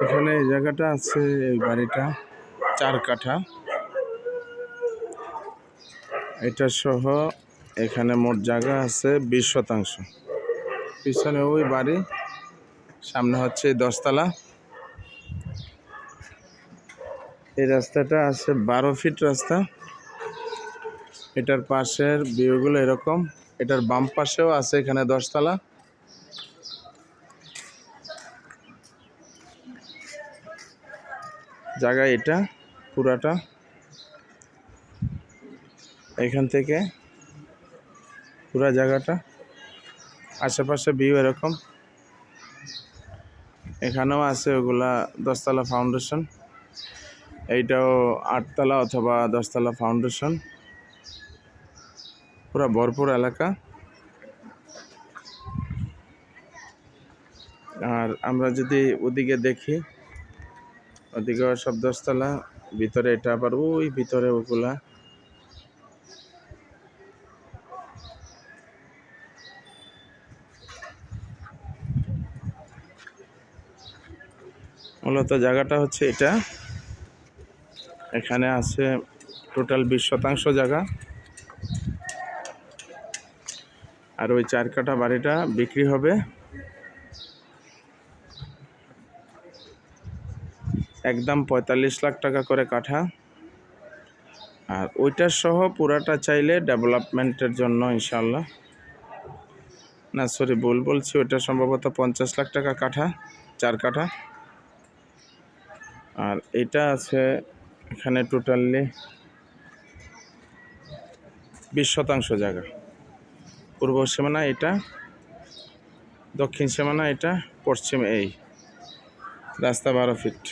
এখানে এই জায়গাটা আছে, এই বাড়িটা 4 কাঠা। এটা সহ এখানে মোট জায়গা আছে 20 শতাংশ। পিছনে ওই বাড়ি, সামনে হচ্ছে 10 তলা। এই রাস্তাটা আছে 12 ফিট রাস্তা। এটার পাশের ভিউগুলো এরকম। এটার বাম পাশেও আছে এখানে 10 তলা। জায়গা এটা পুরাটা। এখান থেকে পুরা জায়গাটা, আশেপাশে ভিউ এরকম। এখানেও আছে ওগুলা 10 তলা ফাউন্ডেশন। এইটাও 8 তলা অথবা 10 তলা ফাউন্ডেশন। পুরা ভরপুর এলাকা। আর আমরা যদি ওদিকে দেখি, ওদিকেও সব 10 তলা। ভিতরে এটা আবার ওই ভিতরে ওগুলা। মূলত জায়গাটা হচ্ছে এটা। এখানে আছে টোটাল 20 শতাংশ জায়গা। আর ওই 4 কাঠা বাড়িটা বিক্রি হবে একদম 45 লাখ টাকা করে কাঠা। আর ওইটার সহ পুরাটা চাইলে ডেভেলপমেন্টের জন্য ইনশাল্লাহ, না সরি ভুল বলছি, ওইটা সম্ভবত 50 লাখ টাকা কাঠা, 4 কাঠা। আর এটা আছে এখানে টোটালি 20 শতাংশ জায়গা। পূর্ব সীমানা এটা, দক্ষিণ সীমানা এটা, পশ্চিম এই রাস্তা 12 ফিট।